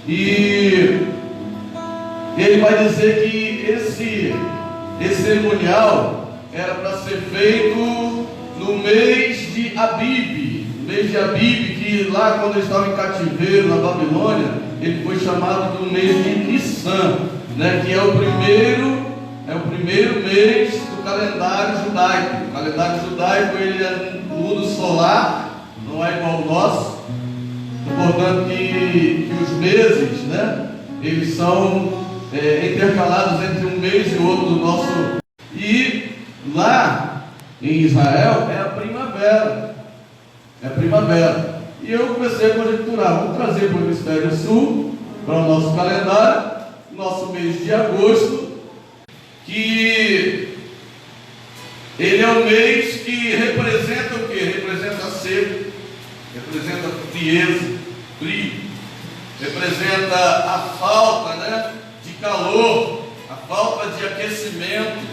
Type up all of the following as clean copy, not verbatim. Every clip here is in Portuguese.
E ele vai dizer que esse cerimonial era para ser feito no mês de Abib. No mês de Abib, que lá quando ele estava em cativeiro na Babilônia, ele foi chamado do mês de Nissan, né, que é o primeiro mês do calendário judaico. O calendário judaico ele é luno solar, não é igual ao nosso. Portanto que os meses, né, eles são intercalados entre um mês e outro do nosso. E lá em Israel é a primavera. É a primavera. E eu comecei a conjecturar, vamos trazer para o hemisfério sul, para o nosso calendário, nosso mês de agosto, que ele é o mês que representa o quê? Representa seco, representa frieza, frio, representa a falta, né, de calor, a falta de aquecimento.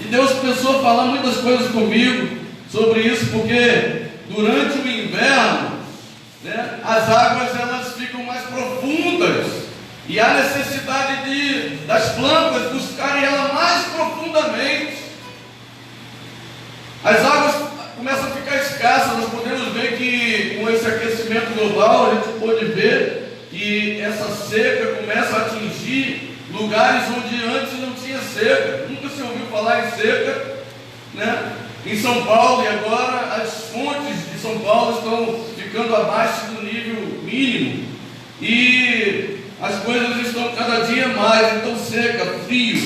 E Deus começou a falar muitas coisas comigo sobre isso, porque durante o inverno, né, as águas elas ficam mais profundas e há necessidade das plantas buscarem ela mais profundamente. As águas começam a ficar escassas. Nós podemos ver que com esse aquecimento global a gente pode ver que essa seca começa a atingir lugares onde antes não tinha seca. Nunca se ouviu falar em seca, né? Em São Paulo, e agora as fontes de São Paulo estão ficando abaixo do nível mínimo e as coisas estão cada dia mais. Então seca, frio,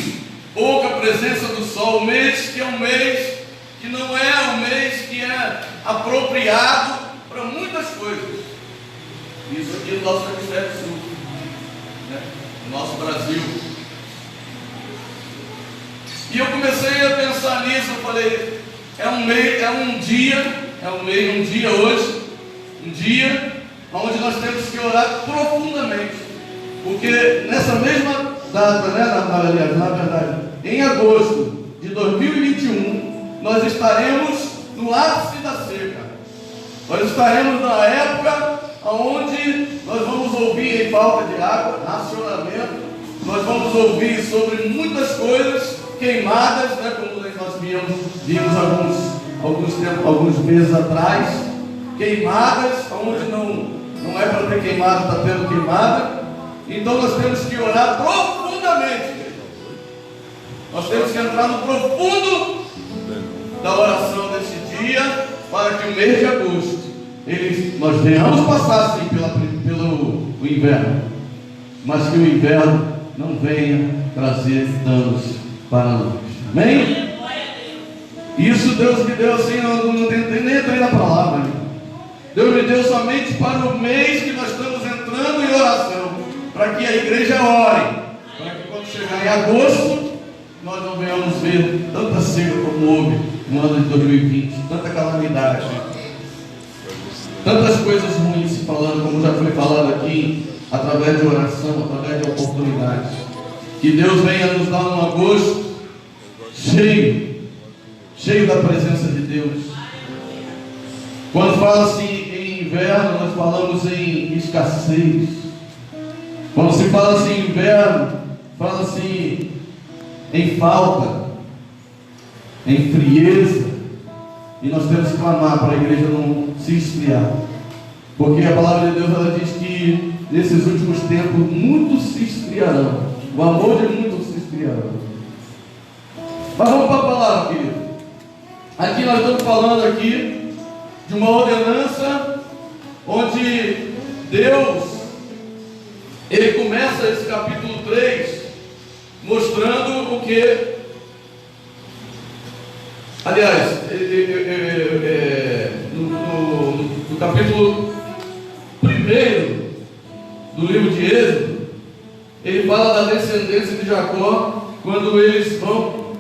pouca presença do sol. O mês que é um mês que não é um mês que é apropriado para muitas coisas. Isso aqui no nosso hemisfério sul, né? No nosso Brasil. E eu comecei a pensar nisso. Eu falei, um dia hoje, um dia onde nós temos que orar profundamente, porque nessa mesma data, né, na verdade, em agosto de 2021, nós estaremos no ápice da seca. Nós estaremos na época onde nós vamos ouvir em falta de água, racionamento, nós vamos ouvir sobre muitas coisas, queimadas, né, como nós vimos alguns meses atrás, queimadas, onde não é para ter queimada, está tendo queimada. Então nós temos que orar profundamente. Nós temos que entrar no profundo da oração desse dia, para que o mês de agosto nós venhamos passar sim pelo inverno, mas que o inverno não venha trazer danos para nós. Amém? Isso Deus me deu assim, eu não tentei nem entrar na palavra. Deus me deu somente para o mês que nós estamos entrando em oração, para que a igreja ore, para que quando chegar em agosto nós não venhamos ver tanta seca como houve no ano de 2020, tanta calamidade, tantas coisas ruins se falando, como já foi falado aqui, através de oração, através de oportunidades. Que Deus venha nos dar um agosto cheio da presença de Deus. Quando fala-se em inverno, nós falamos em escassez. Quando se fala-se em inverno, fala-se em falta, em frieza. E nós temos que clamar para a igreja não se esfriar, porque a palavra de Deus ela diz que nesses últimos tempos muitos se esfriarão, o amor de muitos se esfriarão. Mas vamos para a palavra, querido. Aqui nós estamos falando aqui de uma ordenança onde Deus, ele começa esse capítulo 3 mostrando o que, aliás, no capítulo 1 do livro de Êxodo, ele fala da descendência de Jacó, quando eles estão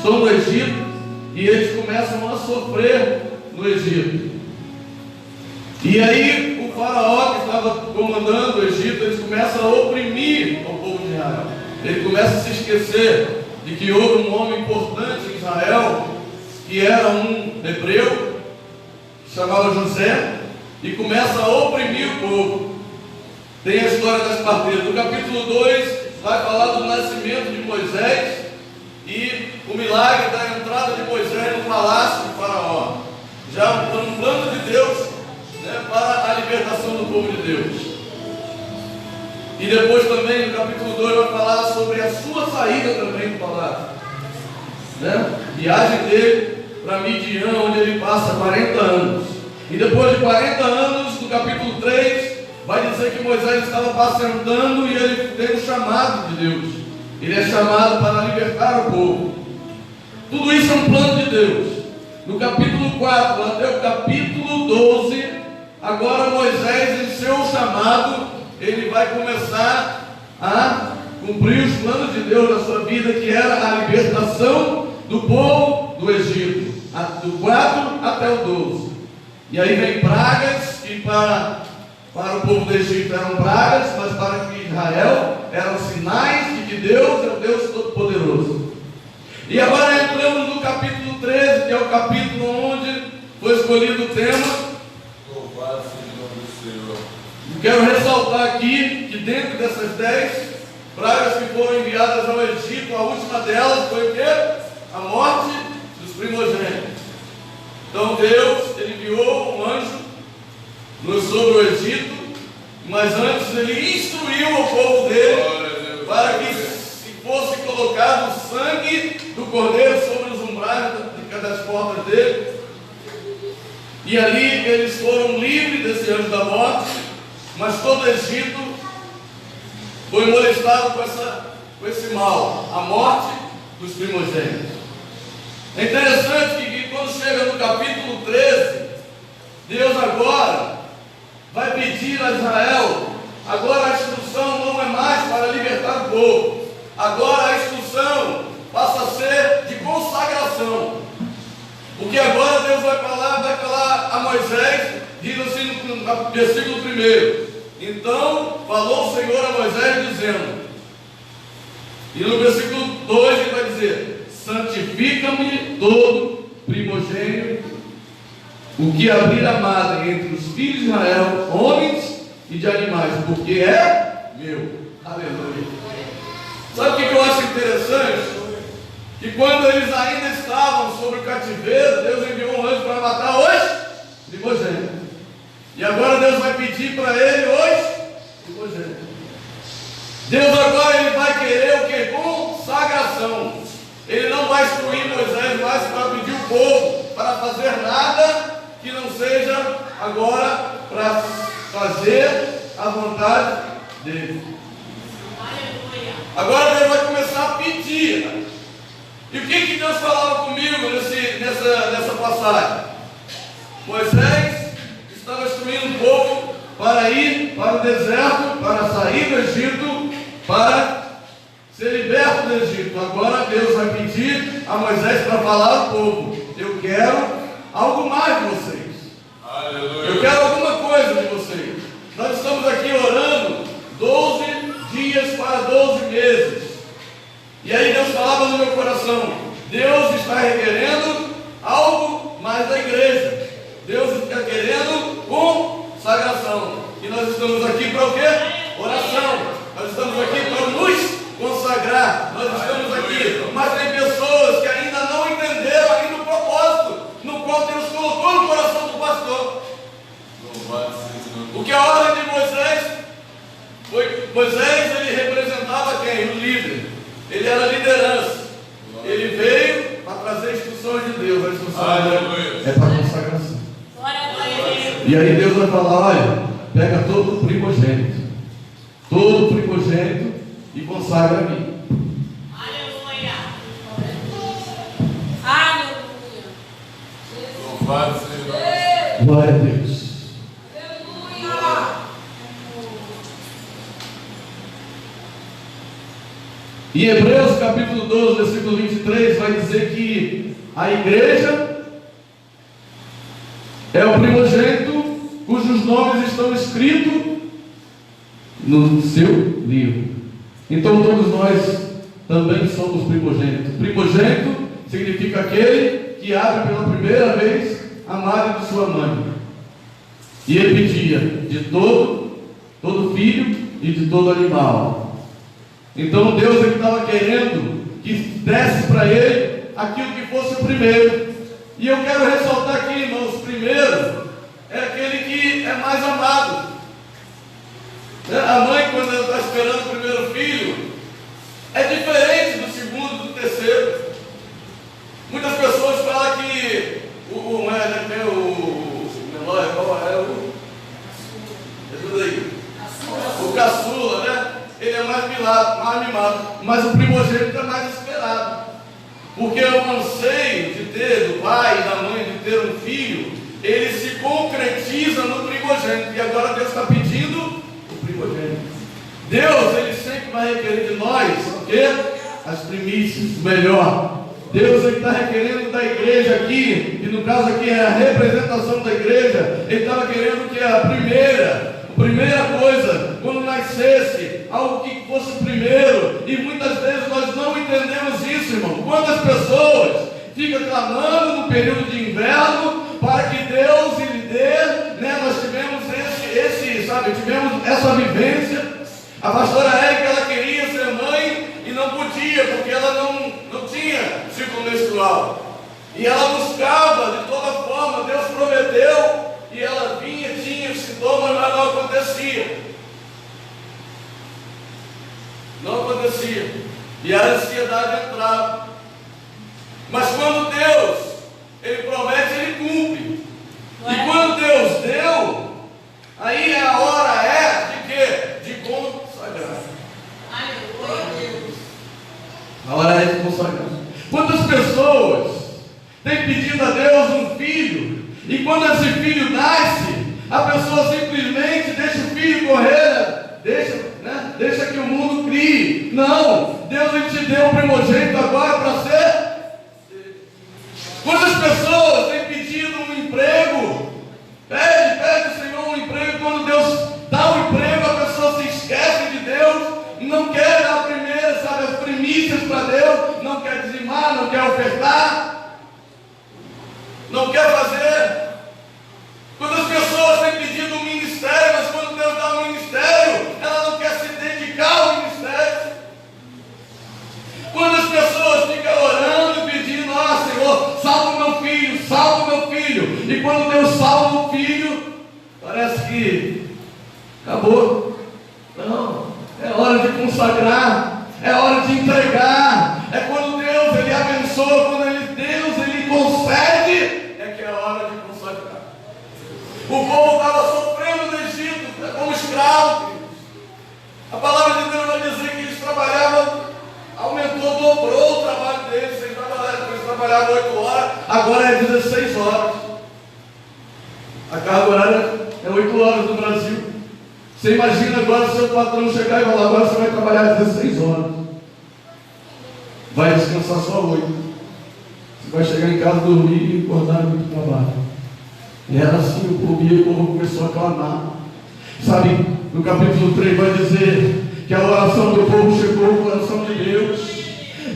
no Egito, e eles começam a sofrer no Egito. E aí o faraó que estava comandando o Egito, eles começam a oprimir o povo de Israel. Ele começa a se esquecer de que houve um homem importante em Israel, que era um hebreu, que se chamava José, e começa a oprimir o povo. tem a história das parteiras. No capítulo 2 vai falar do nascimento de Moisés e o milagre da entrada de Moisés no palácio de Faraó. Já um plano de Deus, né, para a libertação do povo de Deus. E depois também no capítulo 2 vai falar sobre a sua saída também do palácio, né? Viagem dele para Midian, onde ele passa 40 anos. E depois de 40 anos, no capítulo 3, vai dizer que Moisés estava apacentando e ele tem um chamado de Deus. Ele é chamado para libertar o povo. Tudo isso é um plano de Deus. No capítulo 4 até o capítulo 12, agora Moisés, em seu chamado, ele vai começar a cumprir os planos de Deus na sua vida, que era a libertação do povo do Egito, do 4 até o 12. E aí vem pragas, que para o povo do Egito eram pragas, mas para Israel eram sinais de que Deus é o Deus Todo-Poderoso. E agora entramos no capítulo 13, que é o capítulo onde foi escolhido o tema. Louvado seja o nome do Senhor. Quero ressaltar aqui que dentro dessas 10 pragas que foram enviadas ao Egito, a última delas foi o quê? A morte dos primogênitos. Então Deus, ele enviou um anjo sobre o Egito, mas antes ele instruiu o povo dele para que se fosse colocado o sangue do cordeiro sobre os umbrais das portas dele. E ali eles foram livres desse anjo da morte. Mas todo o Egito foi molestado com esse mal, a morte dos primogênitos. É interessante que quando chega no capítulo 13, Deus agora vai pedir a Israel, agora a instrução não é mais para libertar o povo, agora a instrução passa a ser de consagração. Porque agora Deus vai falar a Moisés, diz assim no versículo 1: então falou o Senhor a Moisés dizendo, e no versículo 2 ele vai dizer: santifica-me todo primogênito, o que abrir a madre entre os filhos de Israel, homens e de animais, porque é meu. Aleluia. Sabe o que eu acho interessante? Que quando eles ainda estavam sobre o cativeiro, Deus enviou um anjo para matar os primogênitos. E agora Deus vai pedir para ele os primogênitos. Deus agora ele vai querer o que? Consagração. Ele não vai instruir Moisés mais para pedir o povo para fazer nada que não seja agora para fazer a vontade dele. Agora Deus vai começar a pedir. E o que Deus falava comigo nessa passagem? Moisés estava instruindo o povo para ir para o deserto, para sair do Egito, para ser liberto do Egito. Agora Deus vai pedir a Moisés para falar ao povo: eu quero algo mais de vocês. Aleluia. Eu quero alguma coisa de vocês. Nós estamos aqui orando 12 dias para 12 meses. E aí Deus falava no meu coração: Deus está requerendo algo mais da igreja. Deus está querendo consagração. E nós estamos aqui para o quê? Oração. Nós estamos aqui para nos consagrar. Nós estamos aqui, mas tem pessoas que ainda não entenderam ainda o propósito no qual Deus colocou no coração do pastor. Porque a ordem de Moisés ele representava quem? O líder. Ele era liderança. Ele veio para trazer instruções de Deus. A instrução é para consagração. E aí Deus vai falar: olha, pega todo o primogênito e consagra a mim. Aleluia. Aleluia. Louvado seja o nome. Glória a Deus. Aleluia. Em Hebreus capítulo 12, versículo 23, vai dizer que a igreja é o primogênito cujos nomes estão escritos no seu livro. Então todos nós também somos primogênitos. Primogênito significa aquele que abre pela primeira vez a madre de sua mãe. E ele pedia de todo filho e de todo animal. Então Deus estava querendo que desse para ele aquilo que fosse o primeiro. E eu quero ressaltar aqui, irmãos, o primeiro é aquele que é mais amado. A mãe, quando ela está esperando o primeiro filho, é diferente do segundo, do terceiro. Muitas pessoas falam que o caçula, né? Ele é mais mimado, mas o primogênito é mais esperado. Porque o anseio de ter, do pai e da mãe, de ter um filho, ele se concretiza no primogênito. E agora Deus está pedindo o primogênito. Deus, ele sempre vai requerer de nós o quê? As primícias, o melhor. Deus, ele está requerendo da igreja aqui, e no caso aqui é a representação da igreja. Ele estava querendo que a primeira coisa, quando nascesse, algo que fosse primeiro. E muitas vezes nós não entendemos isso, irmão. Quantas pessoas ficam clamando no período de inverno para que Deus lhe dê, né? Nós tivemos tivemos essa vivência. A pastora Érica, ela queria ser mãe e não podia, porque ela não tinha ciclo menstrual. E ela buscava de toda forma, Deus prometeu, e ela vinha, tinha sintomas, mas não acontecia. Não acontecia. E a ansiedade entrava. Mas quando Deus, ele promete, ele cumpre. E quando Deus deu, aí a hora de quê? De consagrar. A hora é de consagrar. Quantas pessoas têm pedido a Deus um filho, e quando esse filho nasce, a pessoa simplesmente deixa o filho correr, deixa que o mundo crie. Não, Deus, ele te deu um primogênito agora para ser. Quantas pessoas têm pedido um emprego? Pede, Senhor, um emprego. Quando Deus dá um emprego, a pessoa se esquece de Deus, não quer dar as primícias para Deus, não quer dizimar, não quer ofertar, não quer fazer. Quantas pessoas têm pedido um ministério, mas quando Deus dá um ministério, ela não quer se dedicar ao ministério. Quantas pessoas ficam orando e pedindo: Senhor, salva meu filho. E quando Deus salva o filho, parece que acabou. Não, é hora de consagrar, é hora de entregar. É quando Deus, ele abençoa, quando Deus, ele concede, é que é hora de consagrar. O povo estava sofrendo no Egito, como escravo. A palavra de Deus vai dizer que eles trabalhavam, dobrou o trabalho deles. Eles trabalhavam 8 horas, agora é 16 horas. A carga horária é 8 horas no Brasil. Você imagina agora o seu patrão chegar e falar: agora você vai trabalhar 16 horas, vai descansar só 8. Você vai chegar em casa, dormir e acordar muito trabalho. E era assim o povo começou a clamar. Sabe, no capítulo 3 vai dizer que a oração do povo chegou ao coração de Deus.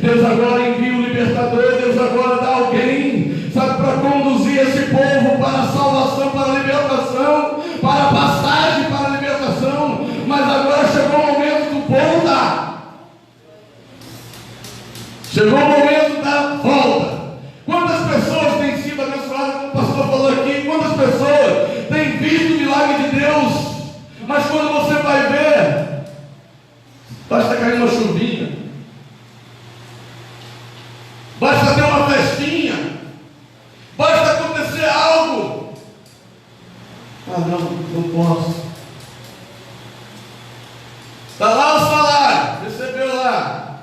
Deus agora envia o libertador, Deus agora dá alguém, sabe, para conduzir esse povo para a salvação, para a libertação, para a passagem, para a libertação. Mas agora chegou o momento do povo dar. Chegou o momento da volta. Quantas pessoas têm sido abençoadas, como o pastor falou aqui? Quantas pessoas têm visto o milagre de Deus? Mas quando você vai ver, basta cair uma chuvinha, basta ter uma festinha, basta acontecer algo. Não posso. Está lá o salário, recebeu lá.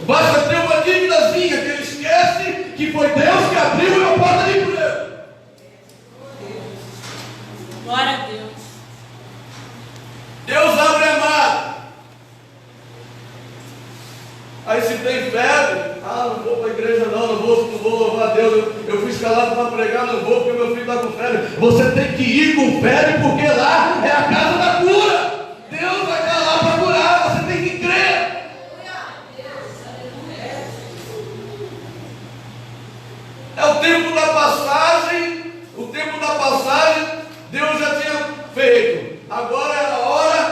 Basta ter uma dívidazinha que ele esquece que foi Deus que abriu a porta de emprego. Glória a Deus. Deus abre a mar. Aí se tem febre, não vou para a igreja não vou louvar a Deus, eu fui escalado para pregar, não vou porque meu filho está com febre. Você tem que ir com febre, porque lá é a casa da cura. Deus vai estar lá para curar, você tem que crer. É o tempo da passagem, Deus já tinha feito. Agora é a hora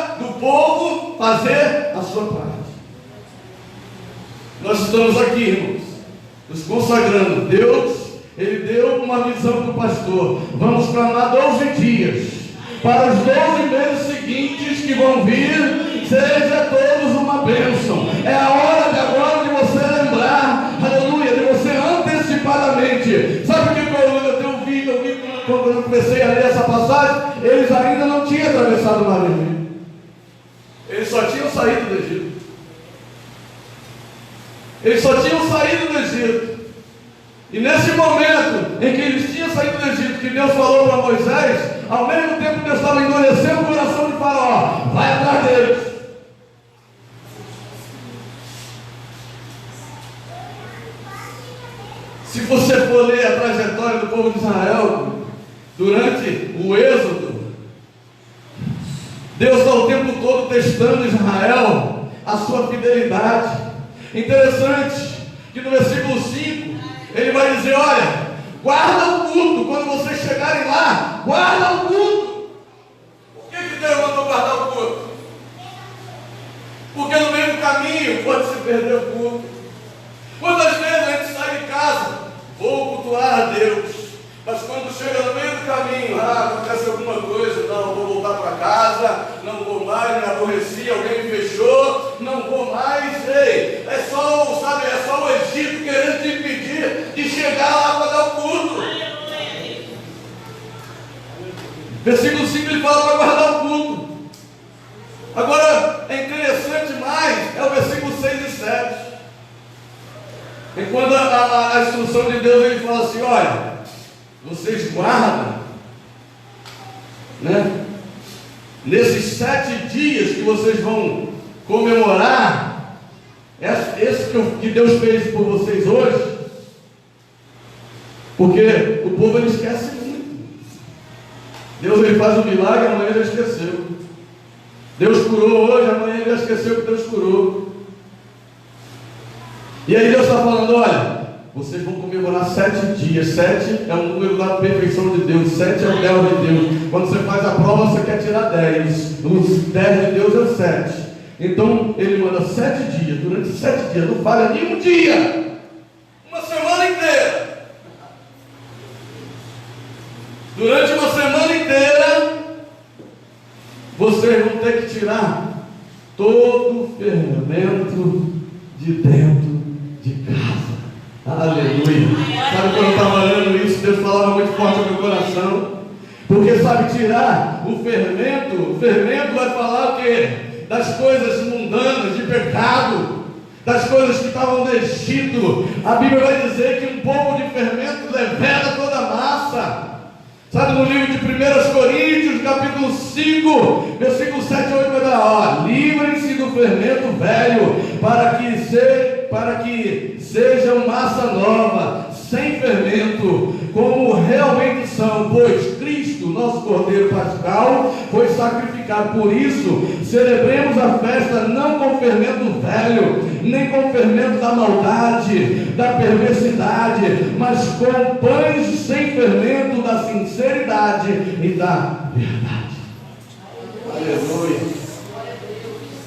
fazer a sua parte. Nós estamos aqui, irmãos, nos consagrando. Deus, Ele deu uma visão para o pastor. Vamos clamar 12 dias. Para os 12 meses seguintes que vão vir, seja todos uma bênção. É a hora de agora de você lembrar, aleluia, de você antecipadamente. Sabe o que eu vi quando eu comecei a ler essa passagem? Eles ainda não tinham atravessado o Mar Vermelho. Eles só tinham saído do Egito. Eles só tinham saído do Egito. E nesse momento em que eles tinham saído do Egito, que Deus falou para Moisés, ao mesmo tempo Deus estava endurecendo o coração de Faraó. Vai atrás deles. Se você for ler a trajetória do povo de Israel durante o êxodo, Deus está o tempo todo testando Israel a sua fidelidade. Interessante que no versículo 5 ele vai dizer: olha, guarda o culto. Quando vocês chegarem lá, guarda o culto. Por que Deus mandou guardar o culto? Porque no meio do caminho pode se perder o culto. Quantas vezes a gente sai de casa, vou cultuar a Deus, mas quando chega no meio do caminho, acontece alguma coisa, não, vou voltar para casa, não vou mais, me aborreci, alguém me fechou, não vou mais, ei, é só, sabe, é só o Egito querendo te impedir de chegar lá para dar o culto. Versículo 5 ele fala para guardar o culto. Agora, é interessante mais, é o versículo 6 e 7. Enquanto a instrução de Deus, ele fala assim: olha, vocês guardam, né? Nesses 7 dias que vocês vão comemorar, esse que Deus fez por vocês hoje, porque o povo ele esquece muito. Deus ele faz um milagre, amanhã ele esqueceu. Deus curou hoje, amanhã ele esqueceu que Deus curou. E aí Deus está falando: olha, vocês vão comemorar 7 dias. 7 é o número da perfeição de Deus. 7 é o 10 de Deus. Quando você faz a prova, você quer tirar 10. Os 10 de Deus é 7. Então ele manda 7 dias. Durante 7 dias, não falha nenhum dia. Uma semana inteira. Durante uma semana inteira, vocês vão ter que tirar todo o fermento de dentro de casa. Aleluia. Sabe quando eu estava lendo isso, Deus falava muito forte no meu coração. Porque sabe, tirar o fermento vai falar o quê? Das coisas mundanas, de pecado, das coisas que estavam no Egito. A Bíblia vai dizer que um pouco de fermento leveda toda a massa. Sabe, no livro de 1 Coríntios, capítulo 5, versículo 7 e 8, vai dar: livrem-se do fermento velho, para que sejam massa nova, sem fermento, como realmente são, pois Cristo, nosso Cordeiro Pascal, foi sacrificado. Por isso, celebremos a festa não com fermento velho, nem com fermento da maldade, da perversidade, mas com pães sem fermento da sinceridade e da verdade. Aleluia.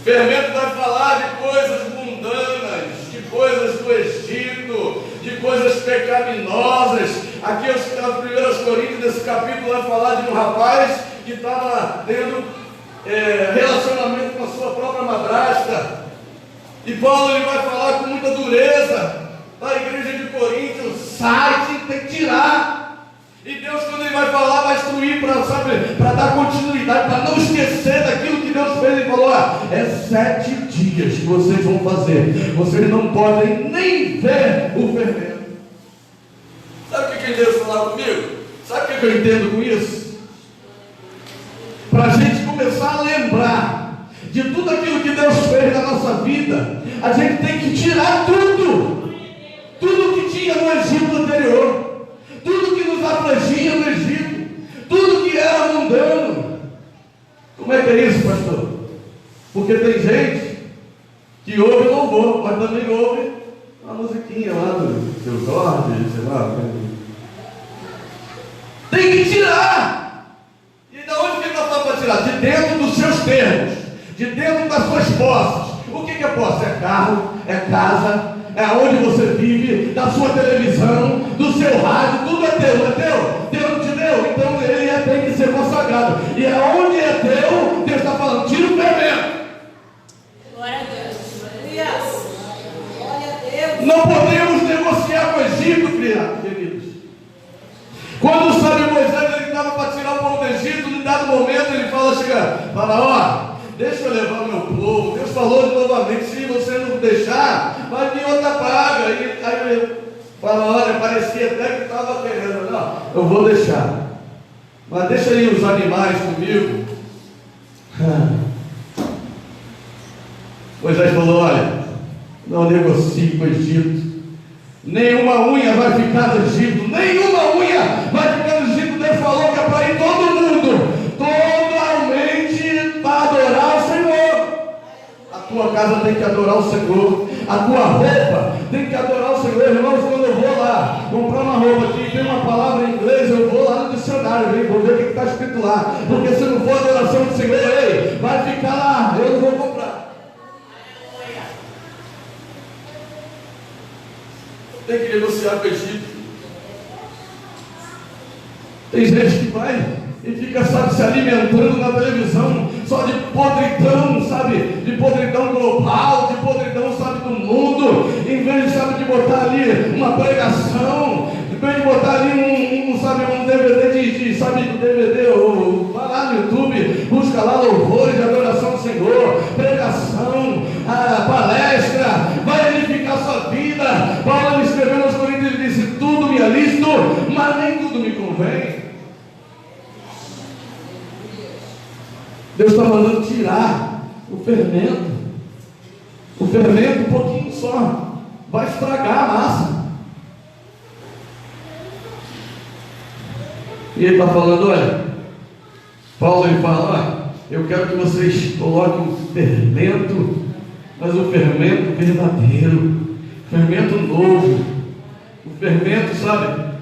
Fermento vai falar de coisas mundanas, de coisas do Egito, de coisas pecaminosas. Aqui os 1 Coríntios, nesse capítulo, vai falar de um rapaz que estava tendo relacionamento com a sua própria madrasta. E Paulo ele vai falar com muita dureza da igreja de Coríntios: sai, tem que tirar. E Deus, quando ele vai falar, vai instruir para dar continuidade, para não esquecer daquilo que Deus fez. Ele falou: é 7 dias que vocês vão fazer, vocês não podem nem ver o fermento. Sabe o que Deus falou comigo? Sabe o que eu entendo com isso? Para a gente começar a lembrar de tudo aquilo que Deus fez na nossa vida, a gente tem que tirar tudo que tinha no Egito anterior, tudo que nos afligia no Egito, tudo que era mundano. Como é que é isso, pastor? Porque tem gente que ouve louvor, mas também ouve uma musiquinha lá do seu Jorge, sei lá. Tem que tirar. E da onde que ele está falando para tirar? De dentro dos seus termos. de dentro das suas posses. O que é posse? É carro, é casa, é onde você vive, da sua televisão, do seu rádio, tudo é teu, é teu. Deus não te deu, então ele tem que ser consagrado. E é onde é teu, Deus está falando, tira o fermento. Glória a Deus. Glória a Deus. Não podemos negociar com o Egito, queridos. Quando sabe Moisés, ele estava para tirar o povo do Egito, em dado momento ele fala, deixa eu levar o meu povo. Deus falou novamente, se você não deixar, vai vir outra praga. Aí ele fala, parecia até que estava querendo. Não, eu vou deixar. Mas deixa aí os animais comigo. Moisés falou, não negocie com o Egito. Nenhuma unha vai ficar no Egito. Nenhuma unha vai ficar no Egito. Deus falou que é para ir todo mundo totalmente para adorar o Senhor. A tua casa tem que adorar o Senhor. A tua roupa tem que adorar o Senhor. Irmãos, quando eu vou lá comprar uma roupa aqui, tem uma palavra em inglês, eu vou lá no dicionário, vou ver o que está escrito lá. Porque se não for adoração do Senhor, vai ficar lá, eu não vou comprar. Tem que negociar com o Egito. Tem gente que vai e fica, se alimentando na televisão, só de podridão, de podridão global, de podridão, do mundo, em vez, de botar ali uma pregação, em vez de botar ali um DVD DVD, ou vai lá no YouTube, busca lá louvores de adoração ao Senhor, pregação, palestra, vai edificar sua vida. Paulo escreveu aos Coríntios e disse, tudo me é lícito, mas nem tudo me convém. Deus está mandando tirar o fermento. O fermento, um pouquinho só, vai estragar a massa. E ele está falando, Paulo ele fala, eu quero que vocês coloquem o fermento, mas o fermento verdadeiro, fermento novo, o fermento,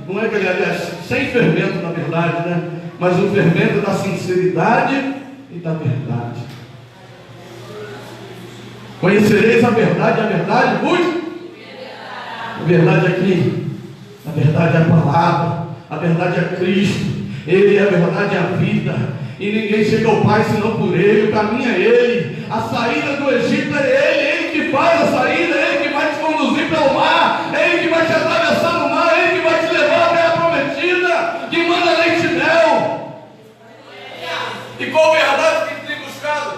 não é que aliás, sem fermento na verdade, mas o fermento da sinceridade e da verdade. Conhecereis a verdade vos? A verdade é quem? A verdade é a palavra, a verdade é Cristo, Ele é a verdade e a vida, e ninguém chega ao Pai senão por Ele, o caminho é Ele, a saída do Egito é Ele que faz a saída, é Ele que vai te conduzir pelo mar, é Ele que vai te atravessar no mar, é Ele que vai te levar à terra prometida, que manda leite e mel. E qual verdade que tem buscado?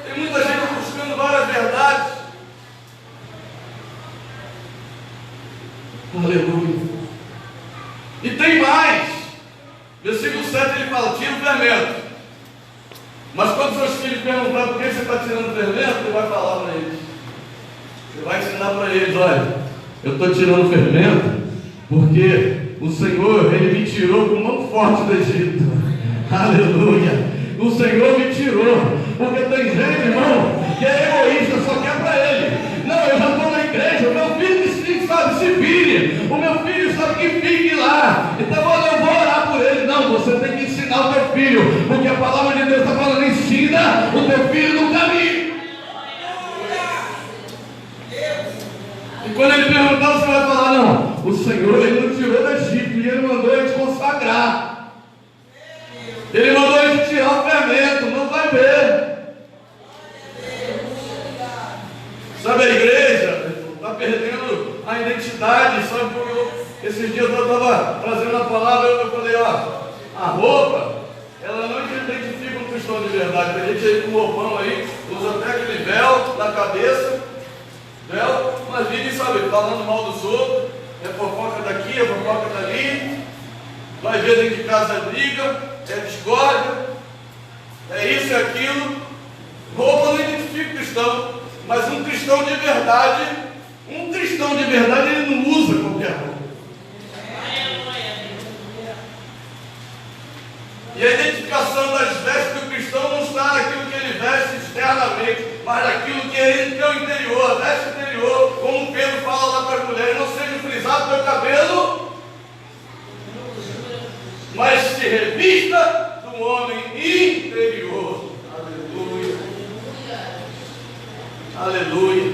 Tem muita gente buscando várias verdades. Aleluia. E tem mais. Versículo 7 ele fala, tira o fermento. Mas quando seus filhos perguntar por que você está tirando o fermento, ele vai falar para eles. Você vai ensinar para eles, olha, eu estou tirando o fermento porque o Senhor, Ele me tirou com mão forte do Egito. Aleluia. O Senhor me tirou. Porque tem gente, irmão, que é egoísta, só quer para ele. Não, eu já estou na igreja, o meu filho se vire. O meu filho sabe que fique lá. Então eu vou orar por ele. Não, você tem que ensinar o teu filho. Porque a palavra de Deus está falando, ensina o teu filho no caminho. E quando ele perguntar, você vai falar, não, o Senhor, Ele nos tirou do Egito e Ele mandou Ele te consagrar. Ele mandou Ele te tirar o fermento, não vai ver. Sabe, a igreja está perdendo a identidade, sabe? Porque esses dias eu estava trazendo a palavra, eu falei, a roupa, ela não identifica um cristão de verdade. Tem gente aí com roupão aí, usa até aquele véu na cabeça, mas vive, falando mal dos outros, é fofoca daqui, é fofoca dali, vai ver dentro de casa é briga, é discórdia, é isso e aquilo. Roupa não identifica o cristão, mas um cristão de verdade, ele não usa qualquer roupa. E a identificação das vestes do cristão não está naquilo que ele veste externamente, mas naquilo que ele tem o interior, a veste interior, como Pedro fala lá para as mulheres, não seja frisado teu cabelo, mas se revista do homem interior. Aleluia. Aleluia.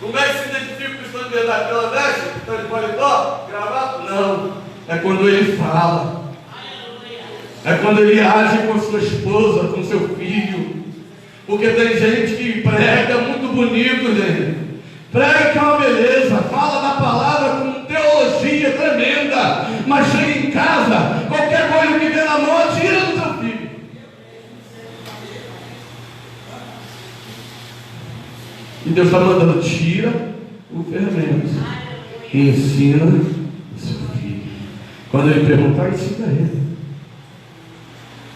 Como é que se identifica o cristão de verdade? Pela veste? Está de paletó? Gravado? Não. É quando ele fala. É quando ele age com sua esposa, com seu filho. Porque tem gente que prega muito bonito, gente. Prega que é uma beleza, fala da palavra com teologia tremenda, mas chega em casa, qualquer coisa que vê na mão, tira do seu filho. E Deus está mandando, tira o fermento e ensina o seu filho. Quando ele perguntar, ensina ele.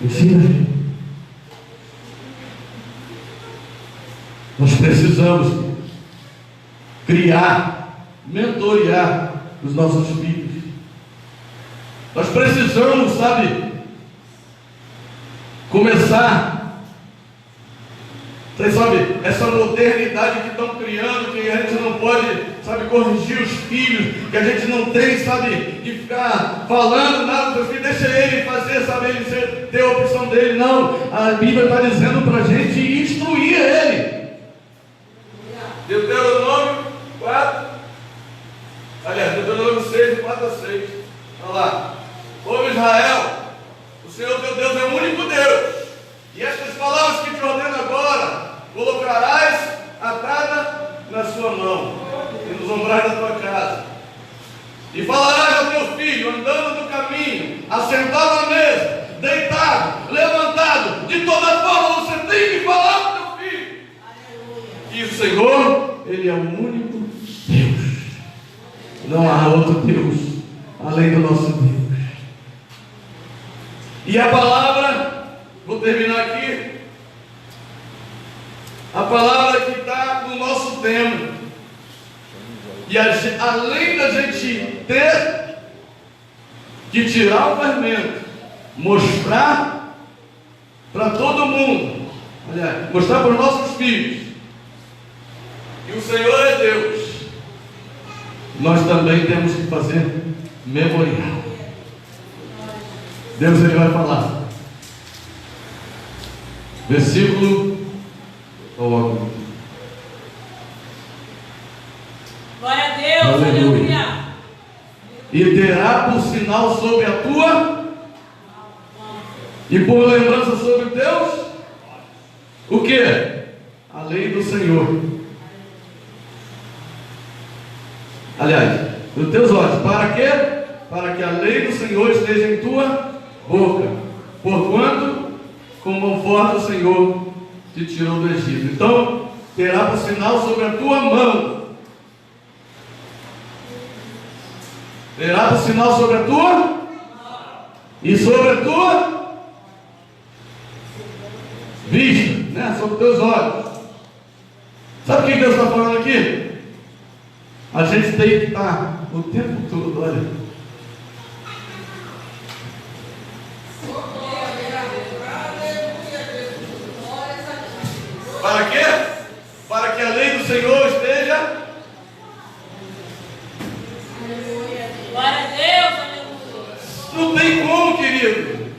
Ensina ele. Nós precisamos criar, mentorear os nossos filhos. Nós precisamos, sabe, começar. Vocês sabem, essa modernidade que estão criando, que a gente não pode, sabe, corrigir os filhos, que a gente não tem, sabe, de ficar falando nada dos filhos, deixa ele fazer, sabe, ele ter a opção dele. Não, a Bíblia está dizendo para a gente instruir ele. Deuteronômio 4, aliás, Deuteronômio 6, 4 a 6. Olha lá. Ouve Israel, o Senhor teu Deus é o único Deus. E estas palavras que te ordeno agora, colocarás atada na sua mão e nos ombrais da tua casa. E falarás ao teu filho, andando no caminho, assentado à mesa, deitado, levantado. De toda forma você tem que falar para o teu filho. Que o Senhor, Ele é o único Deus. Não há outro Deus além do nosso Deus. E a palavra, vou terminar aqui, a palavra que está no nosso tema. E além da gente ter que tirar o fermento, mostrar para todo mundo, aliás, mostrar para os nossos filhos que o Senhor é Deus, nós também temos que fazer memorial. Deus, Ele vai falar. Versículo. Glória a Deus, aleluia. E terá por sinal sobre a tua e por lembrança sobre Deus o que? A lei do Senhor. Aliás, nos teus olhos. Para quê? Para que a lei do Senhor esteja em tua boca, porquanto com mão forte o Senhor te tirou do Egito. Então terá por sinal sobre a tua mão. Terá por sinal sobre a tua e sobre a tua vista, né? Sobre os teus olhos. Sabe o que Deus está falando aqui? A gente tem que estar o tempo todo, olha. Para quê? Para que a lei do Senhor esteja. Glória a Deus, aleluia. Não tem como, querido.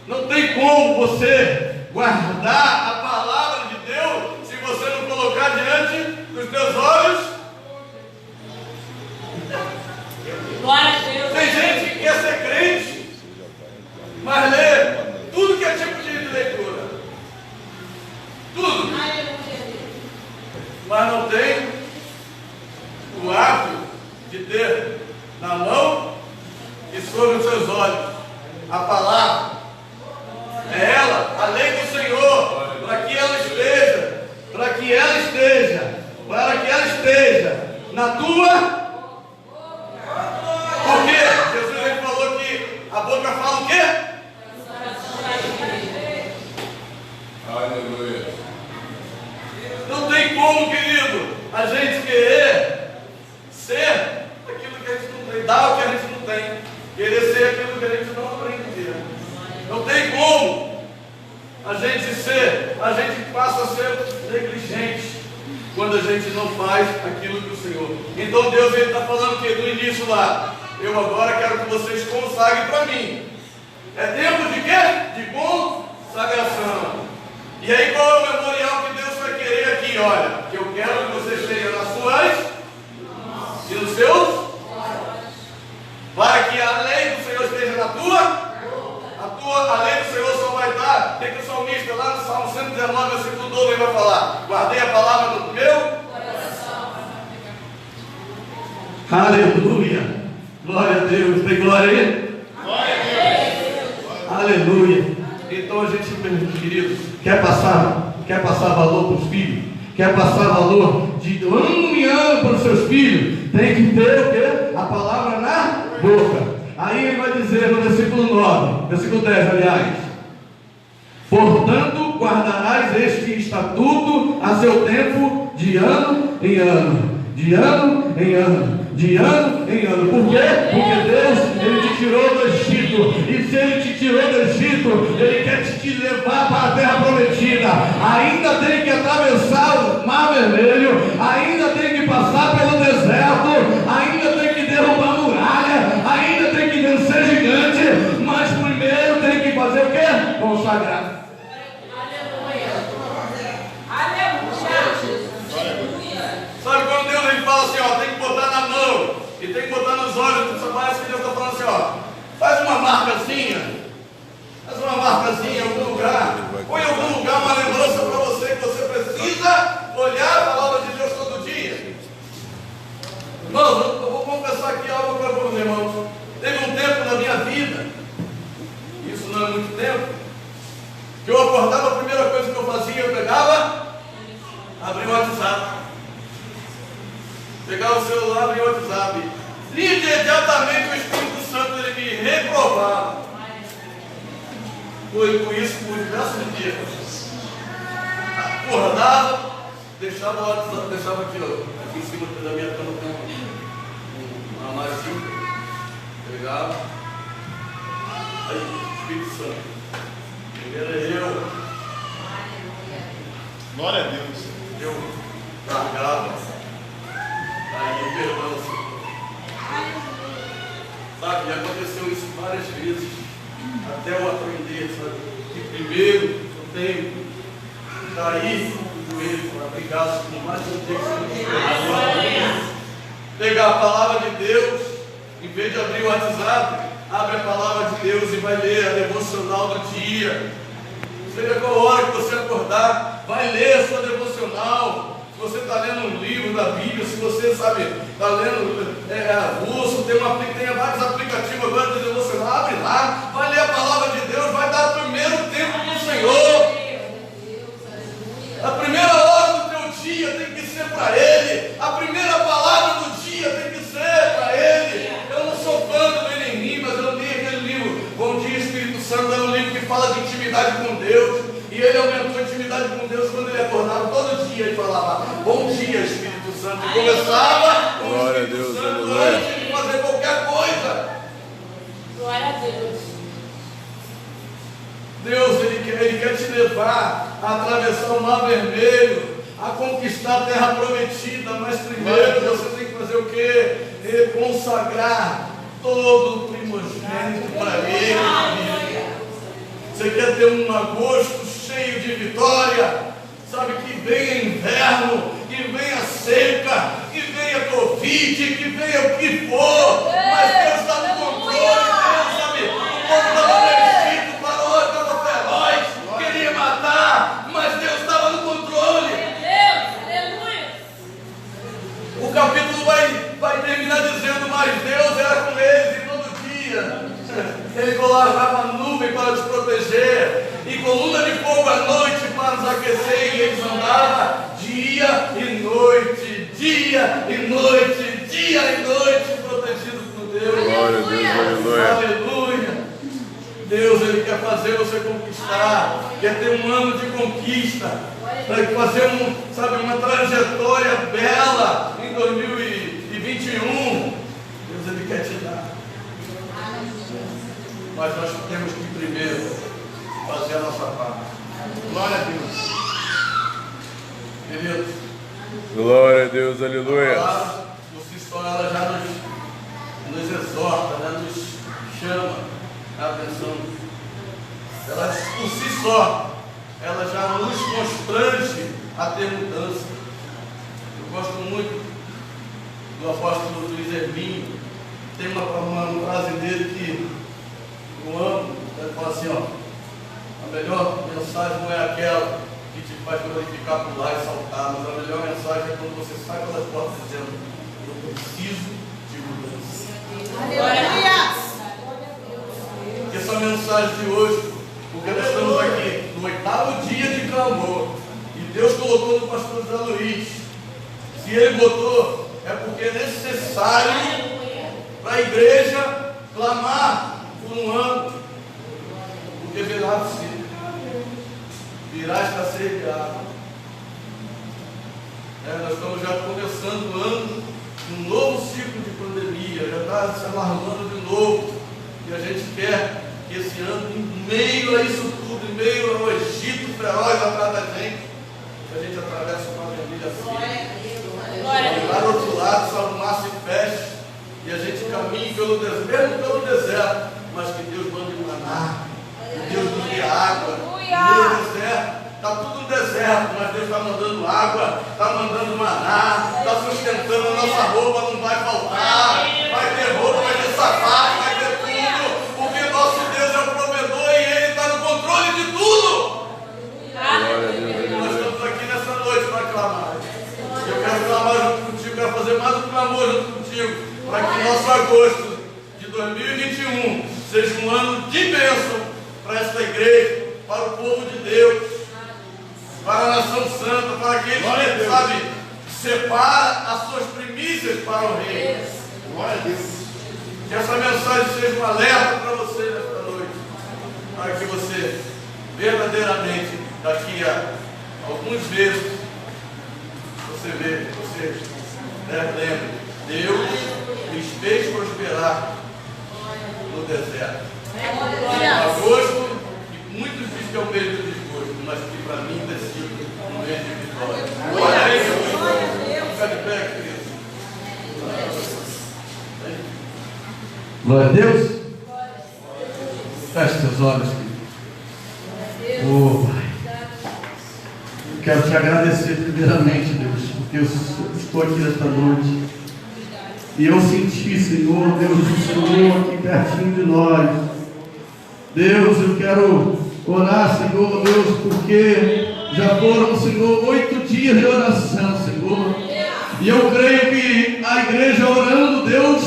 Não tem como você guardar a palavra de Deus se você não colocar diante dos teus olhos. Glória a Deus. Tem gente que quer ser crente, mas lê tudo que é tipo de leitura. Tudo. Mas não tem o hábito de ter na mão e sobre os seus olhos a palavra. É ela, a lei do Senhor, para que ela esteja na tua. Por quê? Jesus ele falou que a boca fala o quê? Aleluia. Não tem como, querido, a gente querer ser aquilo que a gente não tem, dar o que a gente não tem, querer ser aquilo que a gente não aprende. Não tem como a gente passa a ser negligente quando a gente não faz aquilo que o Senhor. Então Deus está falando que no início lá, eu agora quero que vocês consagrem para mim. É tempo de quê? De consagração. E aí qual é o memorial que Deus vai querer aqui? Olha, que eu quero que você esteja nas suas e nos seus, para que a lei do Senhor esteja na tua. A lei do Senhor só vai dar. O que o salmista lá no Salmo 119, versículo 12, ele vai falar? Guardei a palavra do meu coração. Aleluia. Glória a Deus. Tem glória aí? Glória a Deus. Aleluia. Então a gente, meus queridos, quer passar valor para os filhos? Quer passar valor de ano em ano para os seus filhos? Tem que ter o quê? A palavra na boca. Aí ele vai dizer no versículo 9, versículo 10, aliás: portanto, guardarás este estatuto a seu tempo, de ano em ano, de ano em ano, de ano em ano. Por quê? Porque Deus, Ele te tirou do Egito, e se Ele te tirou do Egito, Ele quer te levar para a terra prometida. Ainda tem que atravessar o Mar Vermelho, ainda tem que passar pelo deserto, ainda tem que derrubar muralha, ainda tem que vencer gigante, mas primeiro tem que fazer o quê? Consagrar. Sabe quando Deus ele fala assim, ó, tem que botar na mão e tem que botar nos olhos, só parece que Deus está falando assim, ó, faz uma marcazinha em algum lugar, põe em algum lugar uma lembrança para você que você precisa olhar a palavra de Deus todo dia. Irmãos, eu vou confessar aqui algo para os irmãos. Teve um tempo na minha vida, isso não é muito tempo, que eu acordava, a primeira coisa que eu fazia, eu pegava, abria o WhatsApp. Pegava o celular, abria o WhatsApp. Imediatamente o Espírito Santo ele me reprovava. Foi com isso por diversos dias. Acordava, deixava o WhatsApp, deixava aqui, ó, aqui em cima da minha cama tem uma armáriozinho. Pegava. Aí, Espírito Santo. Primeiro eu. Glória a Deus. Eu largava. Aí, perdão, Senhor. Sabe, aconteceu isso várias vezes, até eu aprender, sabe, que primeiro eu tenho que cair no joelho para brigar por mais um dia que pegar a palavra de Deus, em vez de abrir o WhatsApp, abre a palavra de Deus e vai ler a devocional do dia. Seja qual hora que você acordar, vai ler a sua devocional. Se você está lendo um livro da Bíblia, se você sabe, está lendo russo, tem vários aplicativos agora de devocional, abre lá, vai ler a palavra de Deus, vai dar primeiro tempo para o Senhor. A primeira hora do teu dia tem que ser para Ele, a primeira palavra do dia tem que ser para Ele. Eu não sou fã do Lenin, mas eu li aquele livro, Bom Dia Espírito Santo, é um livro que fala de intimidade com Deus. E ele aumentou a intimidade com Deus quando ele acordava todo dia e falava, bom dia Espírito Santo. E começava com o Espírito Santo antes de fazer qualquer coisa. Glória a Deus. Deus, ele quer te levar a atravessar o Mar Vermelho, a conquistar a terra prometida, mas primeiro você tem que fazer o quê? Consagrar todo o primogênito para Ele. Você quer ter um agosto cheio de vitória, sabe, que venha inverno, que venha seca, que venha Covid, que venha o que for, mas Deus está no controle. Deus, sabe, o povo estava no Egito, parou, estava feroz, queria matar, mas Deus estava no controle. O capítulo vai terminar dizendo, mas Deus era com eles e todo dia Ele colocava a nuvem para te proteger e coluna de fogo à noite para nos aquecer, e eles andavam dia e noite, protegidos por Deus. Glória a Deus, aleluia. Aleluia. Deus, Ele quer fazer você conquistar, quer ter um ano de conquista, quer fazer uma trajetória bela em 2021. Deus, Ele quer te dar. Mas nós temos que primeiro fazer a nossa parte. Glória a Deus. Queridos, Glória a Deus, aleluia. a palavra por si só ela já nos exorta, já nos chama a atenção. Ela por si só, ela já nos constrange a ter mudança. gosto muito do apóstolo Luiz Hermínio. Tem uma frase dele que eu amo. Ele fala assim, ó: a melhor mensagem não é aquela que te faz glorificar, pular e saltar, mas a melhor mensagem é quando você sai pelas portas dizendo: eu preciso de mudança. Aleluia! Que essa mensagem de hoje, porque nós estamos aqui no 8º dia de clamor, e Deus colocou no pastor José Luiz. Se ele botou, é porque é necessário para a igreja clamar por um ano, porque virá seco, virá escassez de água. Nós estamos já começando o ano, um novo ciclo de pandemia, já está se alargando de novo, e a gente quer que esse ano, em meio a isso tudo, em meio ao Egito feroz atrás da gente, que a gente atravesse uma família assim, lá do outro lado, só o mar se feche, e a gente caminhe pelo deserto, mesmo pelo deserto, mas que Deus mande maná, que Deus mande água, no deserto. Está tudo no deserto, mas Deus está mandando água, está mandando maná, está sustentando a nossa roupa, não vai faltar, vai ter roupa, vai ter sapato, vai ter tudo, porque nosso Deus é o provedor e Ele está no controle de tudo. Nós estamos aqui nessa noite para clamar. Eu quero clamar junto contigo, quero fazer mais um clamor junto contigo, para que nosso agosto de 2021 seja um ano de bênção para esta igreja, para o povo de Deus, para a nação santa, para aqueles que, sabe, separa as suas primícias para o reino. Glória a Deus. Que essa mensagem seja um alerta para você nesta noite, para que você verdadeiramente, daqui a alguns meses, você lembre, Deus me fez prosperar no deserto. Em agosto, e muitos dizem que é o mês do desgosto, mas que para mim tem sido um mês de vitória. Glória a Deus. Fica de pé, querido. Glória a Deus. Feche seus olhos, querido. Oh, Pai. Eu quero te agradecer primeiramente, Deus, porque eu estou aqui nesta noite. E eu senti, Senhor, Deus, o Senhor aqui pertinho de nós. Deus, eu quero orar, Senhor, Deus, porque já foram, Senhor, 8 dias de oração, Senhor. E eu creio que a igreja orando, Deus,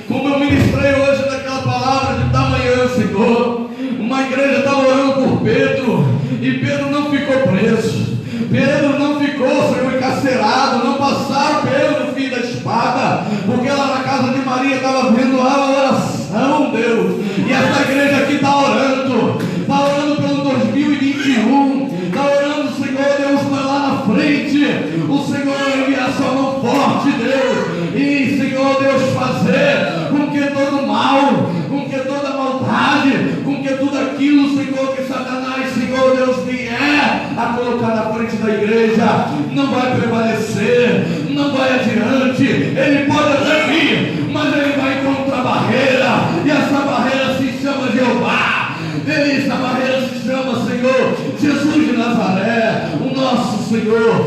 como eu ministrei hoje naquela palavra da manhã, Senhor, uma igreja estava orando por Pedro, e Pedro não ficou preso. Pedro não ficou, Senhor, encarcerado, não passaram Pedro no fim da espada, porque lá na casa de Maria estava vendo a oração, Deus, e essa igreja aqui está orando pelo 2021, está orando, Senhor, Deus, para lá na frente, o Senhor enviar sua mão forte, Deus, e, Senhor, Deus, fazer com que todo mal, com que toda maldade, com que tudo aquilo, Senhor, que Satanás, Senhor, Deus, vier a colocar na frente da igreja, não vai prevalecer, não vai adiante. Ele pode até vir, mas ele vai encontrar barreira, e essa barreira se chama Jeová, essa barreira se chama, Senhor, Jesus de Nazaré, o nosso Senhor,